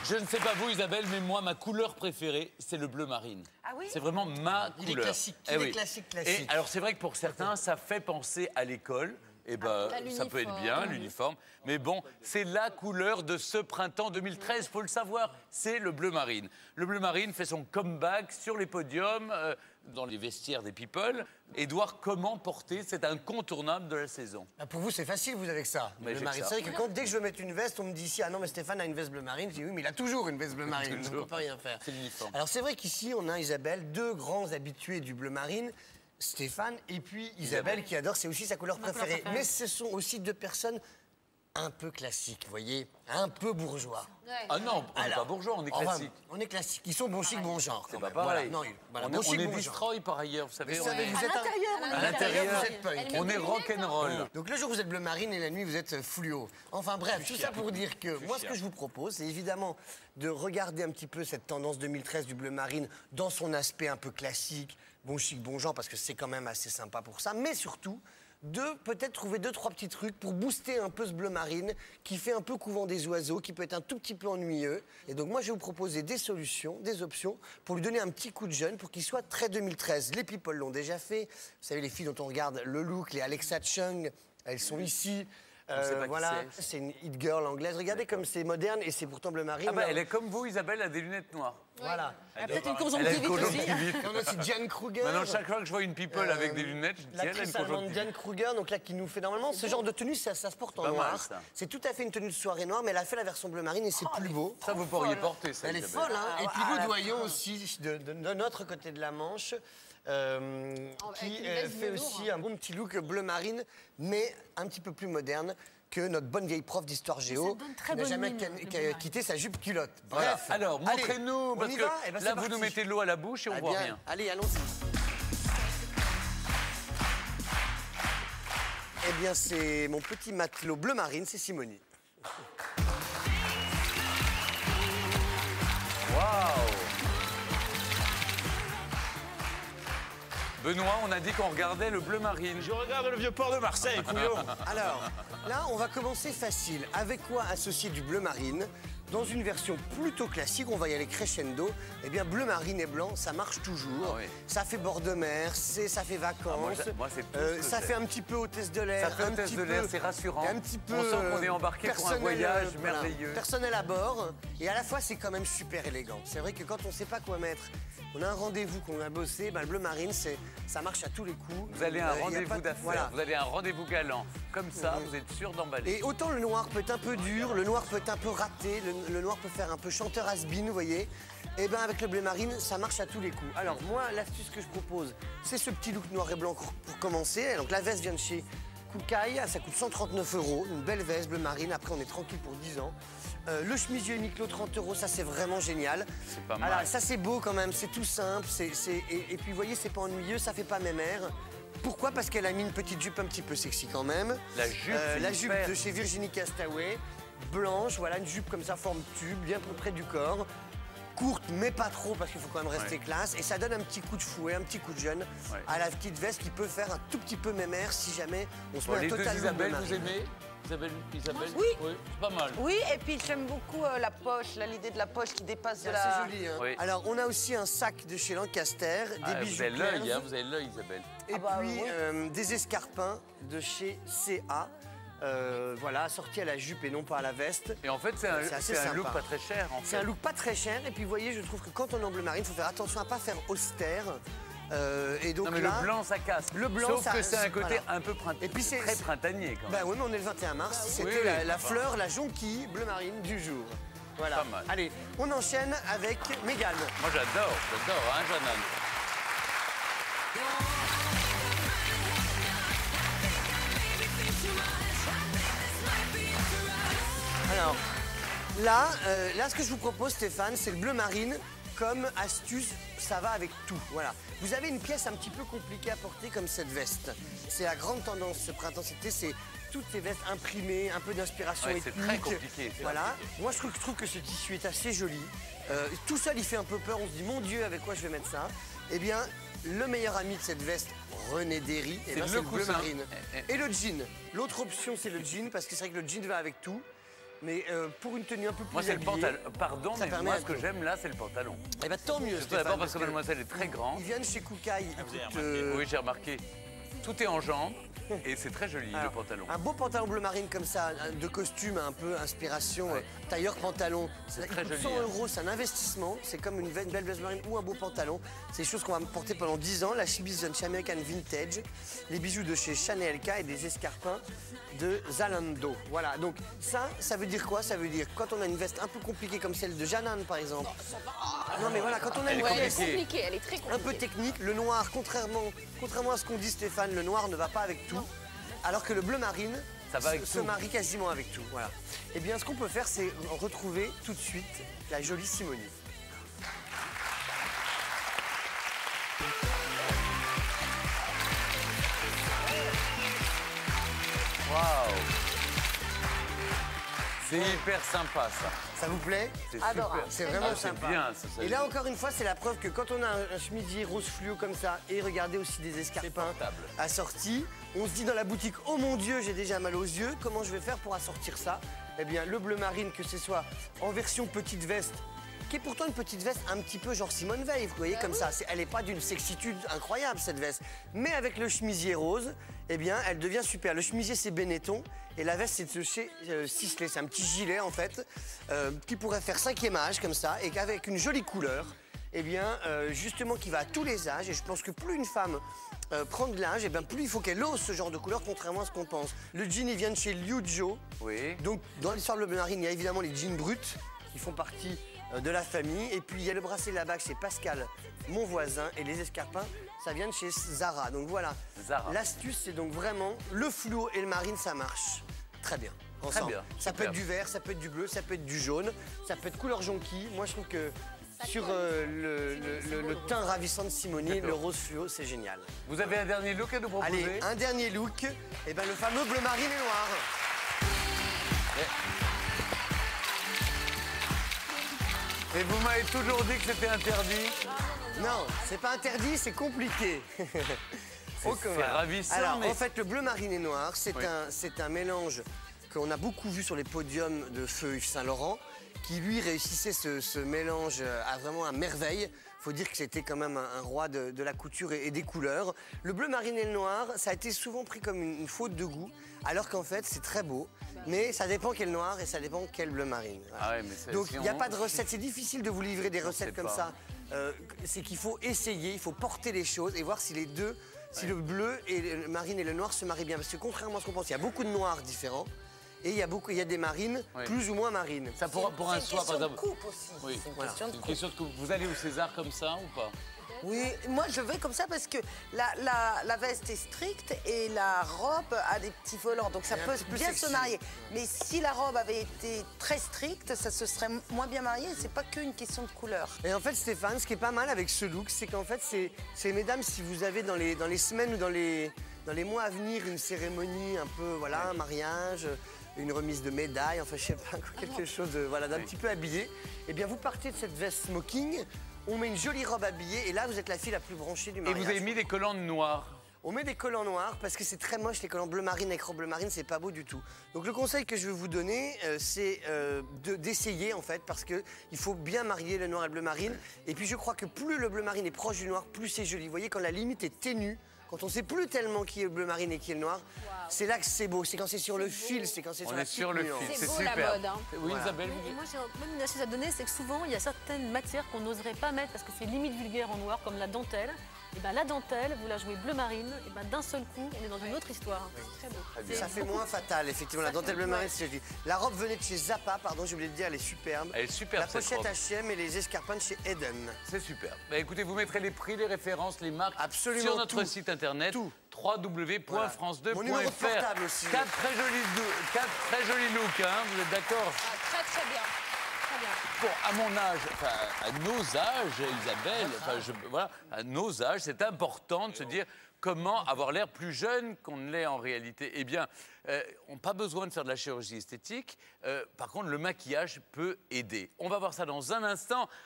Je ne sais pas vous, Isabelle, mais moi, ma couleur préférée, c'est le bleu marine. Ah oui? C'est vraiment ma couleur. Il est classique, Eh oui. classique. Et alors, c'est vrai que pour certains, ça fait penser à l'école. Eh ben, ça peut être bien, l'uniforme. Mais bon, c'est la couleur de ce printemps 2013, faut le savoir. C'est le bleu marine. Le bleu marine fait son comeback sur les podiums, dans les vestiaires des people. Édouard, comment porter cet incontournable de la saison? Ah, pour vous, c'est facile, vous, avec ça. Mais Bleu marine. C'est vrai que dès que je veux mettre une veste, on me dit ici, ah non, mais Stéphane a une veste bleu marine. Je dis oui, mais il a toujours une veste bleu marine. Donc on ne peut rien faire. C'est l'uniforme. Alors, c'est vrai qu'ici, on a, Isabelle, deux grands habitués du bleu marine. Stéphane et puis Isabelle qui adore, c'est aussi sa couleur préférée. Mais ce sont aussi deux personnes un peu classiques, vous voyez, un peu bourgeois. Ouais. Ah non, on n'est pas bourgeois, on est classique. On est classique. Ils sont bon chic, bon genre. C'est pas pareil. Voilà. Non, voilà, on bon chic, est bon genre. destroy par ailleurs, vous savez. Vous savez, vous êtes À À l'intérieur, vous êtes punk. on est rock'n'roll. Donc le jour vous êtes bleu marine et la nuit vous êtes fluo. Enfin bref, tout ça pour dire que moi ce que je vous propose, c'est évidemment de regarder un petit peu cette tendance 2013 du bleu marine dans son aspect un peu classique, bon chic, bon genre, parce que c'est quand même assez sympa pour ça, mais surtout de peut-être trouver 2-3 petits trucs pour booster un peu ce bleu marine qui fait un peu couvent des oiseaux, qui peut être un tout petit peu ennuyeux. Et donc moi je vais vous proposer des solutions, des options pour lui donner un petit coup de jeune pour qu'il soit très 2013. Les people l'ont déjà fait. Vous savez, les filles dont on regarde le look, les Alexa Chung, elles sont ici. sait pas qui Voilà, c'est. c'est une hit girl anglaise. Regardez comme c'est moderne et c'est pourtant bleu marine. Ah bah, elle est comme vous, Isabelle, a des lunettes noires. Voilà. Elle a peut-être une Elle a conjonctivite une aussi. conjonctivite. Et on a aussi Diane Kruger. Maintenant, chaque fois que je vois une people avec des lunettes, je me dis, elle a une L'actrice allemande conjonctivite. Diane Kruger, donc là qui nous fait normalement ce genre de tenue, ça se porte en pas mal, noir. ça. C'est tout à fait une tenue de soirée noire, mais elle a fait la version bleu marine et c'est plus beau. Ça, vous pourriez porter ça, Elle est Isabelle. folle, hein. Et puis nous voyons aussi de notre côté de la Manche. Qui avec une veste fait velours. aussi un bon petit look bleu marine, mais un petit peu plus moderne que notre bonne vieille prof d'histoire géo, donne qui très n'a bonne jamais mine, le bleu quitté marine. sa jupe culotte. Voilà. Bref, Alors, allez, montrez-nous, on parce y que va Eh ben, c'est là, vous parti. nous mettez de l'eau à la bouche et on Ah voit bien. rien. Allez, allons-y. Eh bien, c'est mon petit matelot bleu marine, c'est Simonie. Waouh! Benoît, on a dit qu'on regardait le bleu marine. Je regarde le vieux port de Marseille, couillon. Alors, là, on va commencer facile. Avec quoi associer du bleu marine? Dans une version plutôt classique, on va y aller crescendo. Eh bien, bleu marine et blanc, ça marche toujours. Ah oui. Ça fait bord de mer, ça fait vacances. moi, c'est tout ce que ça j'aime. fait un petit peu hôtesse de l'air. Ça fait un hôtesse petit de l'air, peu- c'est rassurant. et un petit peu, On sent qu'on est embarqué pour un personnel, voyage voilà, merveilleux. personnel à bord. Et à la fois, c'est quand même super élégant. C'est vrai que quand on ne sait pas quoi mettre, on a un rendez-vous qu'on a bossé, ben, le bleu marine, ça marche à tous les coups. Vous allez à un Y a rendez-vous pas de- d'affaires, voilà. vous allez à un rendez-vous galant. Comme ça, vous êtes sûr d'emballer. Et autant le noir peut être un peu dur, le noir peut être un peu raté, le noir peut faire un peu chanteur has-been, vous voyez. Et bien avec le bleu marine, ça marche à tous les coups. Alors moi, l'astuce que je propose, c'est ce petit look noir et blanc pour commencer. Donc la veste vient de chez Koukaï, ça coûte 139 €, une belle veste bleu marine, après on est tranquille pour 10 ans. Le chemisier Uniqlo, 30 €, ça c'est vraiment génial. C'est pas mal. Alors, ça c'est beau quand même, c'est tout simple, et puis vous voyez, c'est pas ennuyeux, ça fait pas mémère. Pourquoi? Parce qu'elle a mis une petite jupe un petit peu sexy quand même. La jupe, c'est la jupe hyper. de chez Virginie Castaway, blanche, voilà, une jupe comme ça, forme tube, bien près du corps. Courte, mais pas trop, parce qu'il faut quand même rester Ouais. classe. Et ça donne un petit coup de fouet, un petit coup de jeune Ouais. à la petite veste qui peut faire un tout petit peu mémère si jamais on se Bon, met les un deux total Isabelle, bleu vous marine. aimez Isabelle, Oui. c'est pas mal. Oui, et puis j'aime beaucoup la poche, l'idée de la poche qui dépasse C'est de assez la... joli, hein. Oui. Alors, on a aussi un sac de chez Lancaster, des Ah, bijoux vous avez l'œil, clairs, hein, vous avez l'œil, Isabelle. et Ah bah, puis oui. des escarpins de chez CA. Voilà, assortis à la jupe et non pas à la veste. Et en fait, c'est C'est assez un look sympa. pas très cher, en fait. C'est un look pas très cher. Et puis, vous voyez, je trouve que quand on est en bleu marine, il faut faire attention à pas faire austère. Et donc Non, mais là, le blanc, ça casse. le blanc, Sauf ça- que c'est un côté voilà. un peu printanier. Et puis c'est- très printanier, quand même. bah oui, mais on est le 21 mars. C'était oui, la bah. fleur, la jonquille bleu marine du jour. Voilà. Pas mal. Allez, on enchaîne avec Mégane. Moi, j'adore, hein, Jeanne. Alors, là, ce que je vous propose, Stéphane, c'est le bleu marine. Comme astuce, ça va avec tout. Voilà. Vous avez une pièce un petit peu compliquée à porter comme cette veste. C'est la grande tendance ce printemps-été, c'est toutes ces vestes imprimées, un peu d'inspiration Ouais, ethnique. c'est très compliqué, ça. Voilà. Moi, je trouve que ce tissu est assez joli. Tout seul, il fait un peu peur. On se dit, mon Dieu, avec quoi je vais mettre ça? Eh bien, le meilleur ami de cette veste, René Derry, C'est c'est le le bleu coussin. marine. Et le jean. L'autre option, c'est le jean, parce que c'est vrai que le jean va avec tout. mais pour une tenue un peu plus Moi, c'est le habillée, pantalon. Pardon, ça mais permet moi, à ce que tout. j'aime là, c'est le pantalon. Eh ben, tant mieux, Tout d'abord Stéphane, parce que mademoiselle est très grande. ils viennent chez Koukaï. vous avez écoute, remarqué. Oui, j'ai remarqué. Tout est en jambes et c'est très joli, le alors, pantalon. un beau pantalon bleu marine comme ça, de costume, un peu inspiration, tailleur pantalon. C'est très Il coûte joli, 100 hein. €, c'est un investissement. C'est comme une belle veste marine ou un beau pantalon. C'est des choses qu'on va porter pendant 10 ans. La chemise vient de chez American Vintage, les bijoux de chez Chanel K et des escarpins de Zalando. Voilà, donc ça veut dire quoi? Ça veut dire quand on a une veste un peu compliquée comme celle de Jeanne par exemple. Non mais voilà, quand on a une Elle est Ouais, elle est veste compliquée, elle est très compliquée. un peu technique, le noir, contrairement à ce qu'on dit Stéphane, le noir ne va pas avec tout. Alors que le bleu marine Ça va avec se tout. marie quasiment avec tout. Voilà. Eh bien, ce qu'on peut faire, c'est retrouver tout de suite la jolie Simonie. Waouh! C'est hyper sympa, ça. Ça vous plaît? C'est Adorable. super. C'est vraiment Ah, c'est sympa. bien, ça. Et là, encore une fois, c'est la preuve que quand on a un chemisier rose fluo comme ça, et regardez aussi des escarpins portable. assortis, on se dit dans la boutique, oh mon Dieu, j'ai déjà mal aux yeux, comment je vais faire pour assortir ça? Eh bien, le bleu marine, que ce soit en version petite veste, qui est pourtant une petite veste un petit peu genre Simone Veil, vous voyez, comme ça. Elle n'est pas d'une sexitude incroyable, cette veste. Mais avec le chemisier rose, eh bien, elle devient super. Le chemisier, c'est Benetton, et la veste, c'est de chez Sisley. C'est un petit gilet, en fait, qui pourrait faire 5e âge, comme ça, et qu'avec une jolie couleur, eh bien, justement, qui va à tous les âges. Et je pense que plus une femme prend de l'âge, eh bien, plus il faut qu'elle ose ce genre de couleur, contrairement à ce qu'on pense. Le jean, il vient de chez Liu Jo. Oui. Donc, dans l'histoire de Bleu Marine, il y a évidemment les jeans bruts, qui font partie de la famille. Et puis, il y a le bracelet là-bas chez Pascal, mon voisin. Et les escarpins, ça vient de chez Zara. Donc, voilà. Zara. L'astuce, c'est donc vraiment le fluo et le marine, ça marche très bien. Ensemble. bien, Ça peut super. être du vert, ça peut être du bleu, ça peut être du jaune, ça peut être couleur jonquille. Moi, je trouve que sur le teint ravissant de Simonie, D'accord. le rose fluo, c'est génial. Vous avez un dernier look à nous proposer? Allez, un dernier look, et ben le fameux bleu marine et noir. Et vous m'avez toujours dit que c'était interdit. Non, c'est pas interdit, c'est compliqué. C'est ravissant, Alors, mais... en fait, le bleu marine et noir, c'est Oui. un mélange qu'on a beaucoup vu sur les podiums de feu Yves Saint Laurent, qui lui réussissait ce mélange à vraiment à merveille. Faut dire que c'était quand même un roi de la couture et des couleurs. Le bleu marine et le noir, ça a été souvent pris comme une faute de goût, alors qu'en fait, c'est très beau. Mais ça dépend quel noir et ça dépend quel bleu marine. Voilà. Ah ouais, mais c'est- Donc, si il n'y a on- pas de recette. C'est difficile de vous livrer des On recettes sait comme pas. ça. C'est qu'il faut essayer, il faut porter les choses et voir si les deux, si le bleu et le marine et le noir se marient bien. Parce que contrairement à ce qu'on pense, il y a beaucoup de noirs différents et il y a des marines Oui. plus ou moins marines. Ça pour un soir, par exemple. Coupe aussi. Oui. C'est une Voilà. question de Une coupe. question de coupe. Vous allez au César comme ça ou pas? Oui, moi je vais comme ça parce que la veste est stricte et la robe a des petits volants, donc ça Et un peut petit peu bien sexy. se marier. Mais si la robe avait été très stricte, ça se serait moins bien marié. C'est pas qu'une question de couleur. Et en fait, Stéphane, ce qui est pas mal avec ce look, c'est qu'en fait, c'est mesdames, si vous avez dans les semaines ou dans les mois à venir une cérémonie un peu, voilà, un mariage, une remise de médaille, enfin, je sais pas, quoi, quelque chose de, voilà, d'un Oui. petit peu habillé, eh bien, vous partez de cette veste smoking, on met une jolie robe habillée, et là, vous êtes la fille la plus branchée du Et mariage. vous avez mis des collants noirs. On met des collants noirs parce que c'est très moche, les collants bleu marine avec robe bleu marine, c'est pas beau du tout. Donc le conseil que je vais vous donner, c'est d'essayer en fait, parce qu'il faut bien marier le noir et le bleu marine. Et puis je crois que plus le bleu marine est proche du noir, plus c'est joli. Vous voyez, quand la limite est ténue, quand on sait plus tellement qui est le bleu marine et qui est le noir, c'est là que c'est beau. C'est quand c'est sur le fil, c'est quand c'est sur On la est sur petite le nuance. fil. C'est C'est beau, la super. mode, hein. Oui, Voilà. Isabelle, Et vous... moi, j'ai même une astuce à donner, c'est que souvent, il y a certaines matières qu'on n'oserait pas mettre parce que c'est limite vulgaire en noir, comme la dentelle. Et ben, la dentelle, vous la jouez bleu marine, et ben, d'un seul coup, on est dans une autre histoire. C'est très beau. Ça fait moins fatal, effectivement. La dentelle bleu marine, c'est joli. La robe venait de chez Zappa, pardon, j'ai oublié de dire, elle est superbe. Elle est superbe, La cette pochette robe. H&M et les escarpins de chez Eden. C'est super. Bah, écoutez, vous mettrez les prix, les références, les marques Absolument sur notre tout. site internet Tout. www.france2.fr. Mon numéro de portable aussi. Quatre très jolis looks, hein, vous êtes d'accord? Très, très bien. Très bien. Bon, à mon âge, enfin, à nos âges, Isabelle, enfin, voilà, à nos âges, c'est important de se dire comment avoir l'air plus jeune qu'on ne l'est en réalité. Eh bien, on n'a pas besoin de faire de la chirurgie esthétique. Par contre, le maquillage peut aider. On va voir ça dans un instant